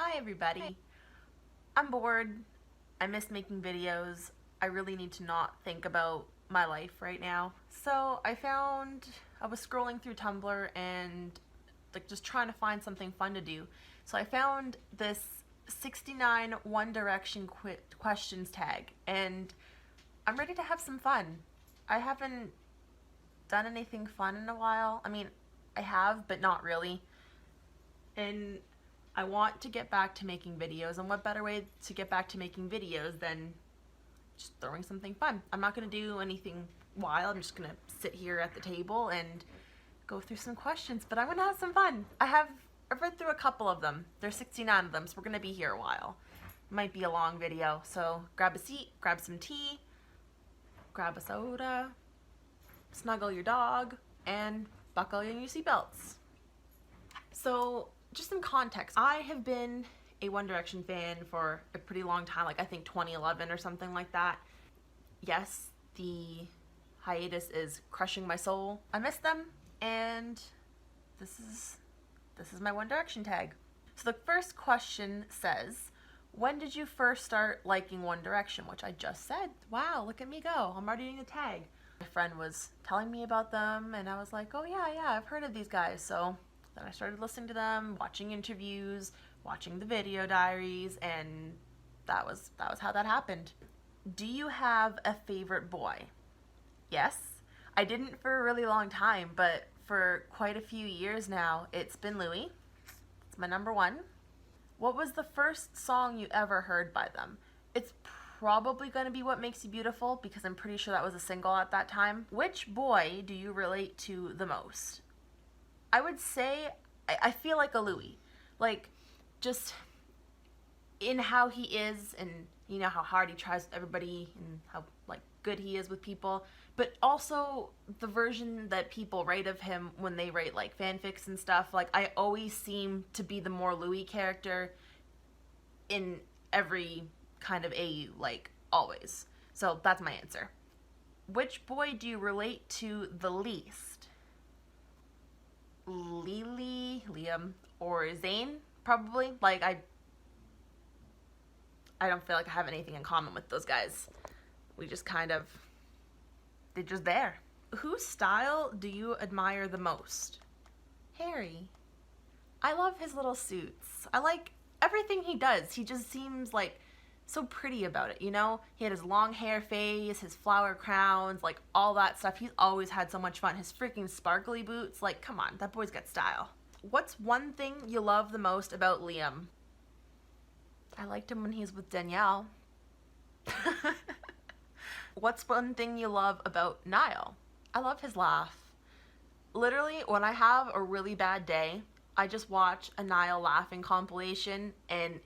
Hi everybody. I'm bored. I miss making videos. I really need to not think about my life right now. So I was scrolling through Tumblr and just trying to find something fun to do. So I found this 69 One Direction questions tag and I'm ready to have some fun. I haven't done anything fun in a while. I mean, I have, but not really. And I want to get back to making videos, and what better way to get back to making videos than just throwing something fun. I'm not going to do anything wild. I'm just going to sit here at the table and go through some questions, but I'm going to have some fun. I've read through a couple of them. There's 69 of them, so we're going to be here a while. Might be a long video, so grab a seat, grab some tea, grab a soda, snuggle your dog, and buckle in your seatbelts. So just some context. I have been a One Direction fan for a pretty long time, like I think 2011 or something like that. Yes, the hiatus is crushing my soul. I miss them, and this is my One Direction tag. So the first question says, when did you first start liking One Direction? Which I just said. Wow, look at me go. I'm already doing the tag. My friend was telling me about them, and I was like, oh yeah, I've heard of these guys. So then I started listening to them, watching interviews, watching the video diaries, and that was how that happened. Do you have a favorite boy? Yes. I didn't for a really long time, but for quite a few years now, it's been Louis. It's my number one. What was the first song you ever heard by them? It's probably going to be What Makes You Beautiful, because I'm pretty sure that was a single at that time. Which boy do you relate to the most? I would say I feel like a Louis. Like, just in how he is, and you know how hard he tries with everybody and how like good he is with people, but also the version that people write of him when they write like fanfics and stuff. Like, I always seem to be the more Louis character in every kind of AU, like always. So that's my answer. Which boy do you relate to the least? Liam, or Zayn, probably. Like, I don't feel like I have anything in common with those guys. We just kind of, they're just there. Whose style do you admire the most? Harry. I love his little suits. I like everything he does. He just seems like so pretty about it, you know? He had his long hair phase, his flower crowns, like all that stuff. He's always had so much fun. His freaking sparkly boots, like, come on, that boy's got style. What's one thing you love the most about Liam? I liked him when he was with Danielle. What's one thing you love about Niall? I love his laugh. Literally, when I have a really bad day, I just watch a Niall laughing compilation, and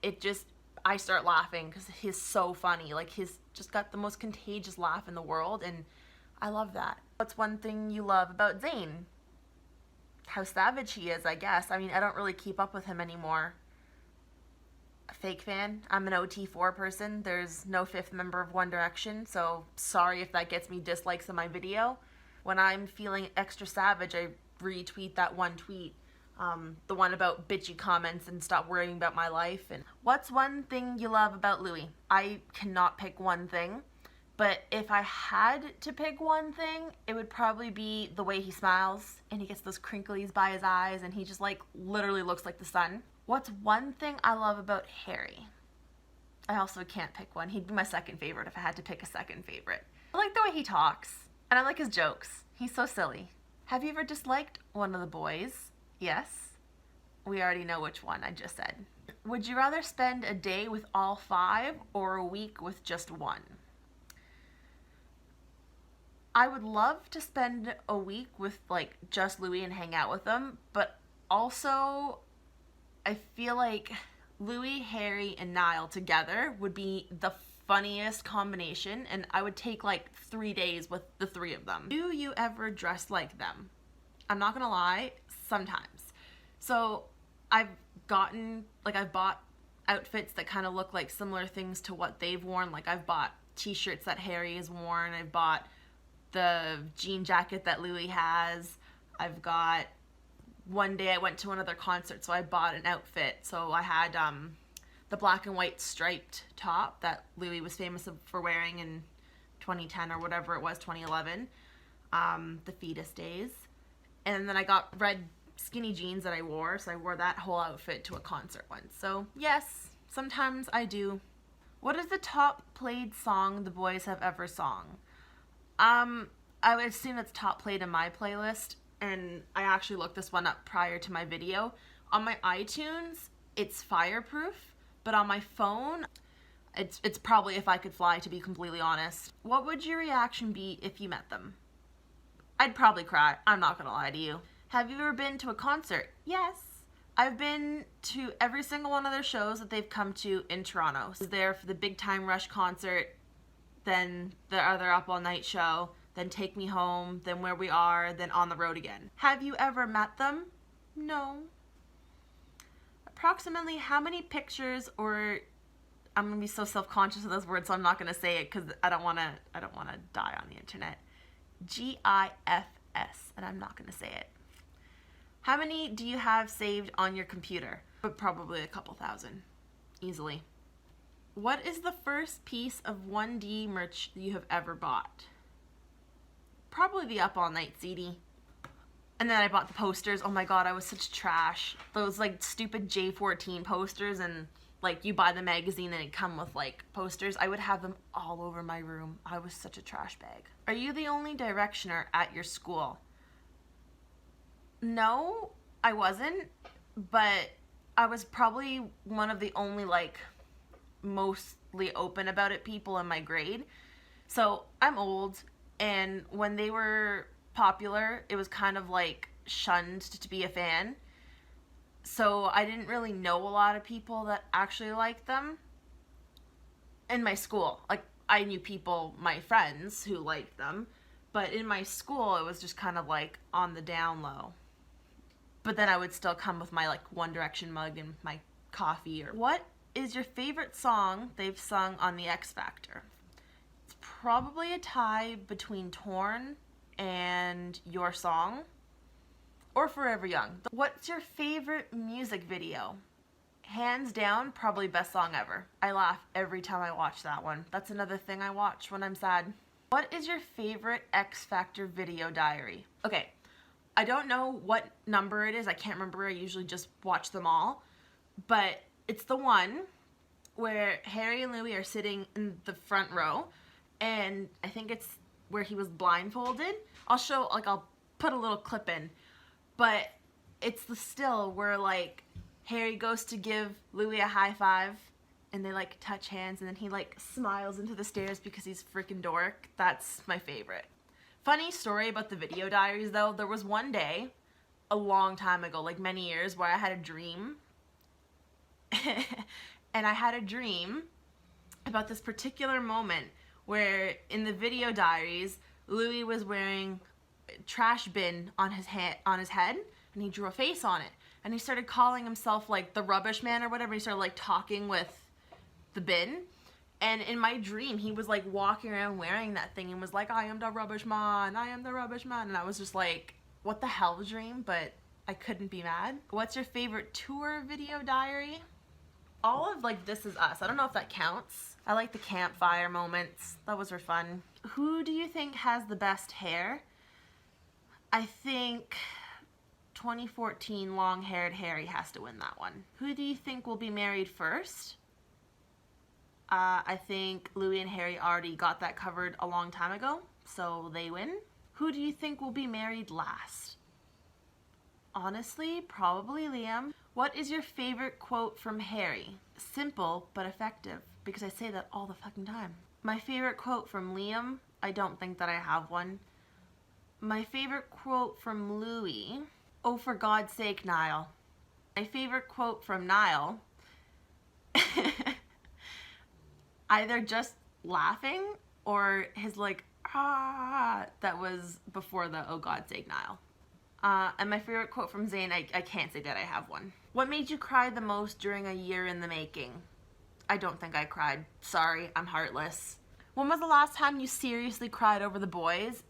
I start laughing because he's so funny. Like, he's just got the most contagious laugh in the world, and I love that. What's one thing you love about Zayn? How savage he is, I guess. I mean, I don't really keep up with him anymore. A fake fan. I'm an OT4 person. There's no fifth member of One Direction, so sorry if that gets me dislikes on my video. When I'm feeling extra savage, I retweet that one tweet. The one about bitchy comments and stop worrying about my life. And what's one thing you love about Louis? I cannot pick one thing, but if I had to pick one thing, it would probably be the way he smiles, and he gets those crinklies by his eyes, and he just like literally looks like the sun. What's one thing I love about Harry? I also can't pick one. He'd be my second favorite if I had to pick a second favorite. I like the way he talks, and I like his jokes. He's so silly. Have you ever disliked one of the boys? Yes. We already know which one I just said. Would you rather spend a day with all five or a week with just one? I would love to spend a week with like just Louis and hang out with them, but also I feel like Louis, Harry, and Niall together would be the funniest combination, and I would take like 3 days with the three of them. Do you ever dress like them? I'm not gonna lie, sometimes. So I've bought outfits that kind of look like similar things to what they've worn. Like, I've bought t-shirts that Harry has worn. I've bought the jean jacket that Louis has. I've got, one day I went to another concert, so I bought an outfit. So I had the black and white striped top that Louis was famous for wearing in 2010 or whatever it was, 2011, the fetus days. And then I got red skinny jeans that I wore, so I wore that whole outfit to a concert once. So yes, sometimes I do. What is the top played song the boys have ever sung? I would assume it's top played in my playlist, and I actually looked this one up prior to my video. On my iTunes, it's Fireproof, but on my phone, it's probably If I Could Fly, to be completely honest. What would your reaction be if you met them? I'd probably cry. I'm not gonna lie to you. Have you ever been to a concert? Yes. I've been to every single one of their shows that they've come to in Toronto. I was there for the Big Time Rush concert, then the other Up All Night show, then Take Me Home, then Where We Are, then On the Road Again. Have you ever met them? No. Approximately how many pictures, or I'm gonna be so self-conscious of those words, so I'm not gonna say it because I don't wanna die on the internet. GIFs, and I'm not gonna say it. How many do you have saved on your computer? But probably a couple thousand, easily. What is the first piece of 1D merch you have ever bought? Probably the Up All Night CD. And then I bought the posters. Oh my god, I was such trash. Those like stupid J14 posters, and like you buy the magazine and it'd come with like posters. I would have them all over my room. I was such a trash bag. Are you the only directioner at your school? No, I wasn't, but I was probably one of the only like mostly open about it people in my grade. So I'm old, and when they were popular, it was kind of like shunned to be a fan. So I didn't really know a lot of people that actually liked them in my school. Like, I knew people, my friends, who liked them, but in my school it was just kind of like on the down low. But then I would still come with my like One Direction mug and my coffee. Or what is your favorite song they've sung on The X Factor? It's probably a tie between Torn and Your Song, or Forever Young. What's your favorite music video? Hands down, probably Best Song Ever. I laugh every time I watch that one. That's another thing I watch when I'm sad. What is your favorite X Factor video diary? Okay, I don't know what number it is. I can't remember. I usually just watch them all. But it's the one where Harry and Louis are sitting in the front row, and I think it's where he was blindfolded. I'll put a little clip in. But it's the still where like Harry goes to give Louis a high five, and they like touch hands, and then he like smiles into the stairs because he's freaking dork. That's my favorite. Funny story about the video diaries though, there was one day a long time ago, like many years, where I had a dream. And I had a dream about this particular moment where in the video diaries, Louis was wearing a trash bin on his head, and he drew a face on it. And he started calling himself like the rubbish man or whatever. He started like talking with the bin. And in my dream, he was like walking around wearing that thing and was like, I am the rubbish man, I am the rubbish man. And I was just like, what the hell, dream? But I couldn't be mad. What's your favorite tour video diary? All of like This Is Us. I don't know if that counts. I like the campfire moments. Those were fun. Who do you think has the best hair? I think 2014 long-haired Harry has to win that one. Who do you think will be married first? I think Louis and Harry already got that covered a long time ago, so they win. Who do you think will be married last? Honestly, probably Liam. What is your favorite quote from Harry? Simple, but effective, because I say that all the fucking time. My favorite quote from Liam, I don't think that I have one. My favorite quote from Louis, oh, for God's sake, Niall. My favorite quote from Niall, either just laughing or his like, ah, that was before the oh God's sake, Niall. And my favorite quote from Zayn, I can't say that I have one. What made you cry the most during a year in the making? I don't think I cried. Sorry, I'm heartless. When was the last time you seriously cried over the boys?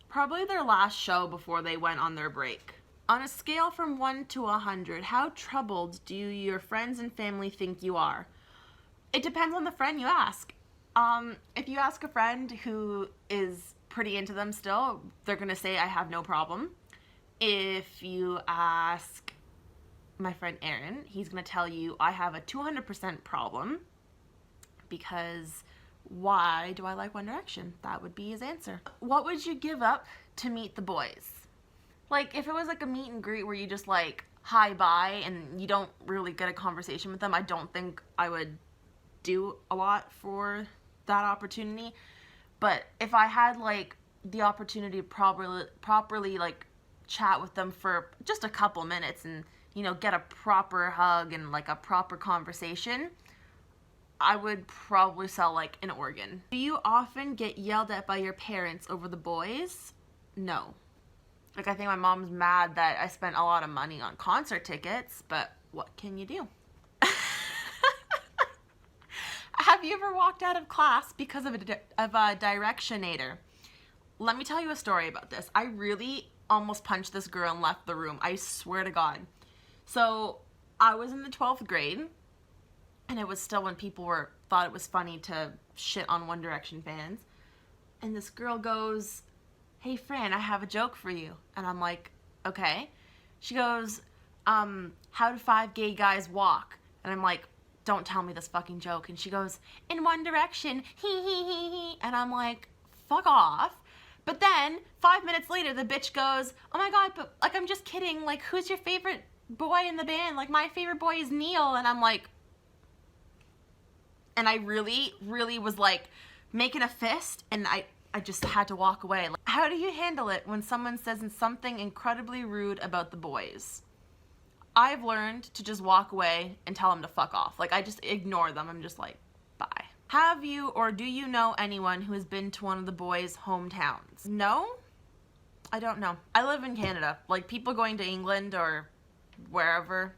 Probably their last show before they went on their break. On a scale from 1 to 100, how troubled do your friends and family think you are? It depends on the friend you ask. If you ask a friend who is pretty into them still, they're gonna say I have no problem. If you ask my friend Aaron, he's gonna tell you I have a 200% problem, because why do I like One Direction? That would be his answer. What would you give up to meet the boys? Like, if it was like a meet and greet where you just like hi bye and you don't really get a conversation with them, I don't think I would do a lot for that opportunity. But if I had like the opportunity to properly like chat with them for just a couple minutes and, you know, get a proper hug and like a proper conversation, I would probably sell like an organ. Do you often get yelled at by your parents over the boys? No. Like, I think my mom's mad that I spent a lot of money on concert tickets, but what can you do? Have you ever walked out of class because of a directionator? Let me tell you a story about this. I really almost punched this girl and left the room. I swear to God. So I was in the 12th grade, and it was still when people thought it was funny to shit on One Direction fans. And this girl goes, "Hey, Fran, I have a joke for you." And I'm like, okay. She goes, how do 5 gay guys walk? And I'm like, don't tell me this fucking joke. And she goes, in one direction, hee hee hee hee. And I'm like, fuck off. But then 5 minutes later, the bitch goes, oh my God, but like, I'm just kidding. Like, who's your favorite boy in the band? Like, my favorite boy is Neil. And I'm like, and I really, really was like making a fist, and I just had to walk away. Like, how do you handle it when someone says something incredibly rude about the boys? I've learned to just walk away and tell them to fuck off. Like, I just ignore them. I'm just like, bye. Have you or do you know anyone who has been to one of the boys' hometowns? No? I don't know. I live in Canada. Like, people going to England or wherever,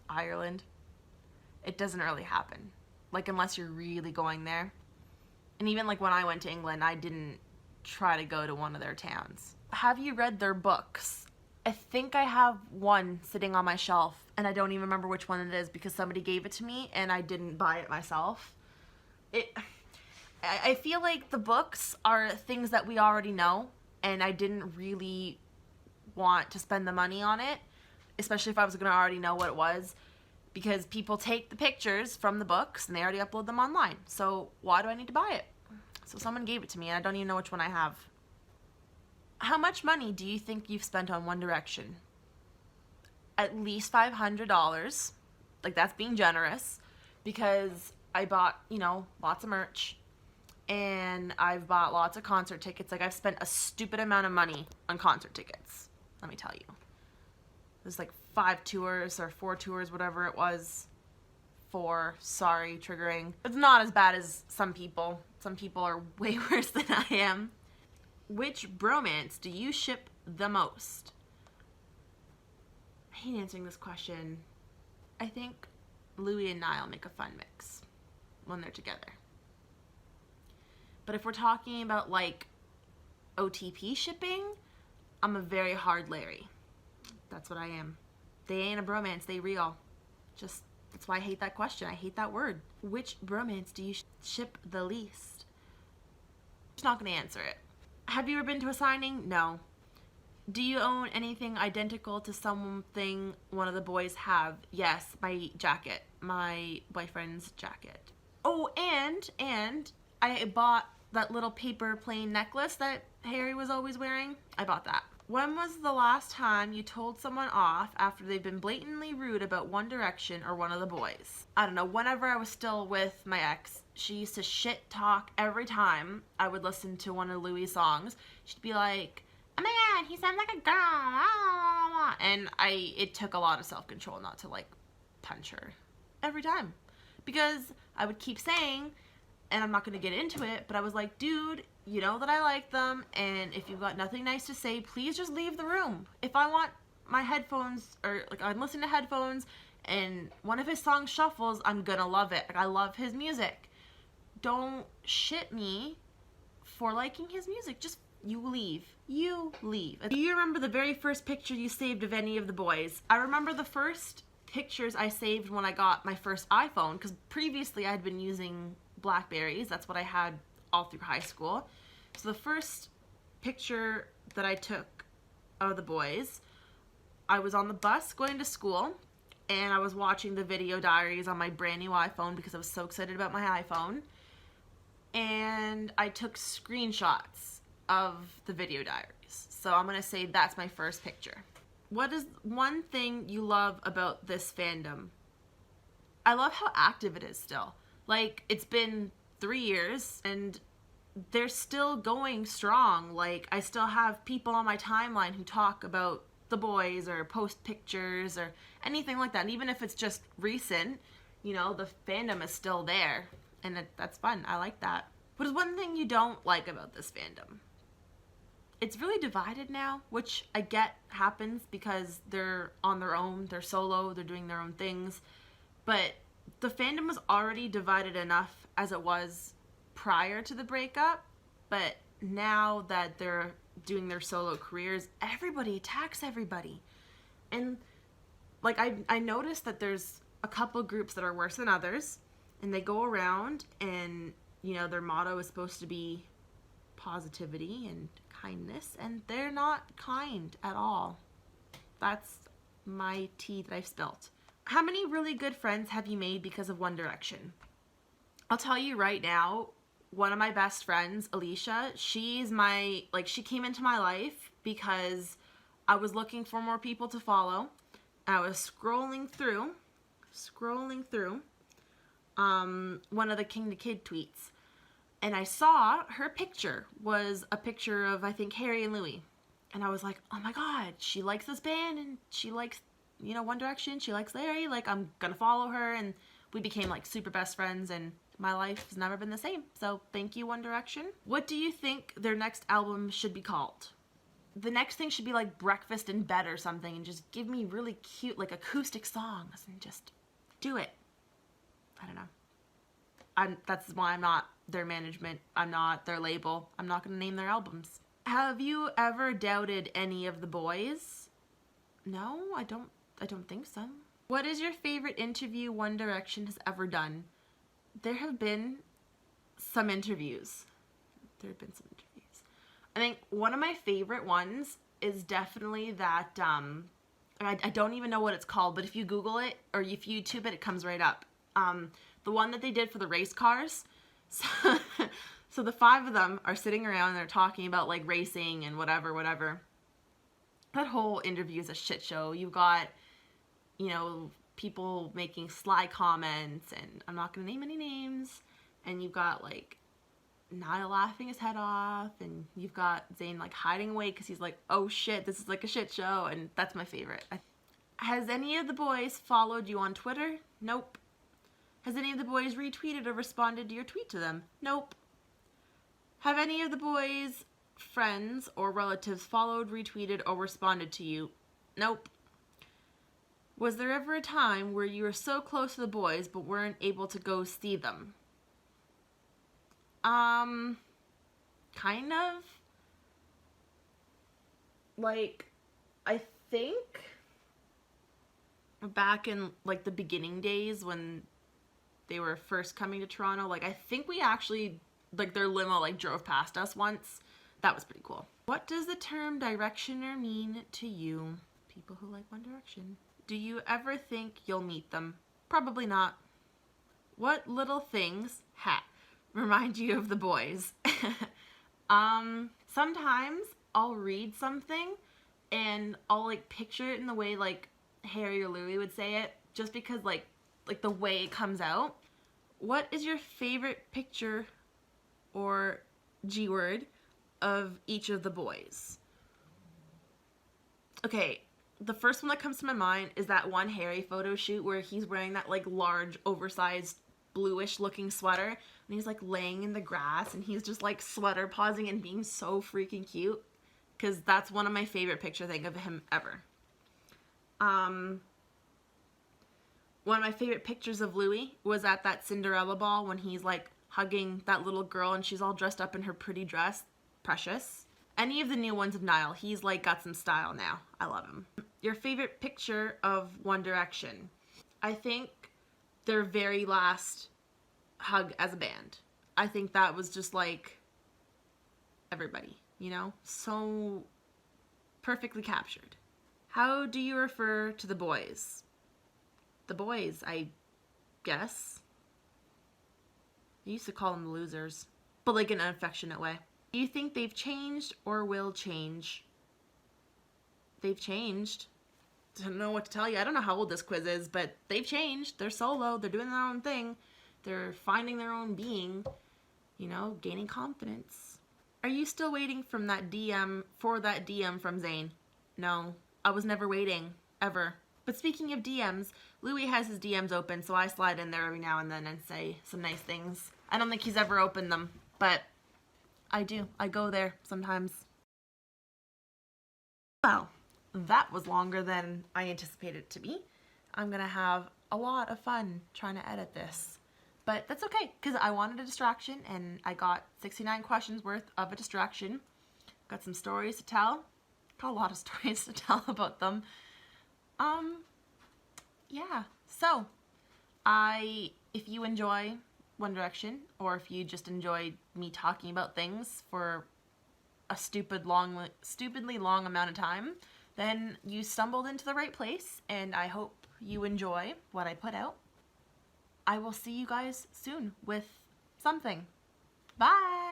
Ireland, it doesn't really happen. Like, unless you're really going there. And even like when I went to England, I didn't try to go to one of their towns. Have you read their books? I think I have one sitting on my shelf, and I don't even remember which one it is because somebody gave it to me and I didn't buy it myself. I feel like the books are things that we already know, and I didn't really want to spend the money on it, especially if I was going to already know what it was, because people take the pictures from the books and they already upload them online. So why do I need to buy it? So someone gave it to me and I don't even know which one I have. How much money do you think you've spent on One Direction? At least $500. Like, that's being generous, because I bought, you know, lots of merch, and I've bought lots of concert tickets. Like, I've spent a stupid amount of money on concert tickets, let me tell you. There's like 5 tours or 4 tours, whatever it was. 4, sorry, triggering. It's not as bad as some people. Some people are way worse than I am. Which bromance do you ship the most? I hate answering this question. I think Louis and Niall make a fun mix when they're together. But if we're talking about like OTP shipping, I'm a very hard Larry. That's what I am. They ain't a bromance, they real. Just, that's why I hate that question. I hate that word. Which bromance do you ship the least? I'm just not gonna answer it. Have you ever been to a signing? No. Do you own anything identical to something one of the boys have? Yes, my jacket. My boyfriend's jacket. Oh, and I bought that little paper plane necklace that Harry was always wearing. I bought that. When was the last time you told someone off after they've been blatantly rude about One Direction or one of the boys? I don't know, whenever I was still with my ex, she used to shit talk every time I would listen to one of Louis' songs. She'd be like, oh my God, he sounds like a girl. And it took a lot of self-control not to like punch her every time. Because I would keep saying, and I'm not going to get into it, but I was like, dude, you know that I like them, and if you've got nothing nice to say, please just leave the room. If I want my headphones, or like I'm listening to headphones, and one of his songs shuffles, I'm gonna love it. Like, I love his music. Don't shit me for liking his music. Just, you leave. You leave. Do you remember the very first picture you saved of any of the boys? I remember the first pictures I saved when I got my first iPhone, because previously I had been using Blackberries. That's what I had all through high school. So the first picture that I took of the boys, I was on the bus going to school, and I was watching the video diaries on my brand new iPhone because I was so excited about my iPhone. And I took screenshots of the video diaries. So I'm going to say that's my first picture. What is one thing you love about this fandom? I love how active it is still. Like, it's been 3 years and they're still going strong. Like, I still have people on my timeline who talk about the boys or post pictures or anything like that. And even if it's just recent, you know, the fandom is still there. And that's fun. I like that. What is one thing you don't like about this fandom? It's really divided now, which I get happens because they're on their own, they're solo, they're doing their own things. But the fandom was already divided enough as it was prior to the breakup. But now that they're doing their solo careers, everybody attacks everybody. And like I noticed that there's a couple groups that are worse than others. And they go around and, you know, their motto is supposed to be positivity and kindness, and they're not kind at all. That's my tea that I've spilt. How many really good friends have you made because of One Direction? I'll tell you right now, one of my best friends, Alicia, she came into my life because I was looking for more people to follow. I was scrolling through one of the King the Kid tweets, and I saw her picture was a picture of, I think, Harry and Louis, and I was like, oh my god, she likes this band, and she likes, you know, One Direction, she likes Larry, like, I'm gonna follow her, and we became like super best friends, and my life has never been the same. So thank you, One Direction. What do you think their next album should be called? The next thing should be like Breakfast in Bed or something, and just give me really cute, like, acoustic songs, and just do it. I don't know. That's why I'm not their management. I'm not their label. I'm not going to name their albums. Have you ever doubted any of the boys? No, I don't think so. What is your favorite interview One Direction has ever done? There have been some interviews. I think one of my favorite ones is definitely that, I don't even know what it's called, but if you Google it or if you YouTube it, it comes right up. The one that they did for the race cars. So the 5 of them are sitting around and they're talking about like racing and whatever. That whole interview is a shit show. You've got, you know, people making sly comments, and I'm not going to name any names. And you've got like Niall laughing his head off, and you've got Zayn like hiding away because he's like, oh shit, this is like a shit show. And that's my favorite. Has any of the boys followed you on Twitter? Nope. Has any of the boys retweeted or responded to your tweet to them? Nope. Have any of the boys' friends or relatives followed, retweeted, or responded to you? Nope. Was there ever a time where you were so close to the boys but weren't able to go see them? Kind of. Like, I think back in like the beginning days when they were first coming to Toronto, like I think we actually, like their limo like drove past us once. That was pretty cool. What does the term directioner mean to you? People who like One Direction. Do you ever think you'll meet them? Probably not. What little things remind you of the boys? Sometimes I'll read something and I'll like picture it in the way like Harry or Louis would say it, just because like the way it comes out. What is your favorite picture or G-word of each of the boys? Okay, the first one that comes to my mind is that one Harry photo shoot where he's wearing that like large oversized bluish looking sweater, and he's like laying in the grass and he's just like sweater pausing and being so freaking cute, because that's one of my favorite pictures I think of him ever. One of my favorite pictures of Louis was at that Cinderella ball when he's like hugging that little girl and she's all dressed up in her pretty dress. Precious. Any of the new ones of Niall, he's like got some style now. I love him. Your favorite picture of One Direction? I think their very last hug as a band. I think that was just like everybody, you know? So perfectly captured. How do you refer to the boys? The boys, I guess. I used to call them the losers, but like in an affectionate way. Do you think they've changed or will change? They've changed. I don't know what to tell you. I don't know how old this quiz is, but they've changed. They're solo. They're doing their own thing. They're finding their own being, you know, gaining confidence. Are you still waiting for that DM from Zayn? No, I was never waiting, ever. But speaking of DMs, Louis has his DMs open, so I slide in there every now and then and say some nice things. I don't think he's ever opened them, but I do. I go there sometimes. Well, that was longer than I anticipated it to be. I'm gonna have a lot of fun trying to edit this. But that's okay, because I wanted a distraction, and I got 69 questions worth of a distraction. Got some stories to tell. Got a lot of stories to tell about them. Yeah. So, if you enjoy One Direction, or if you just enjoy me talking about things for a stupidly long amount of time, then you stumbled into the right place, and I hope you enjoy what I put out. I will see you guys soon with something. Bye!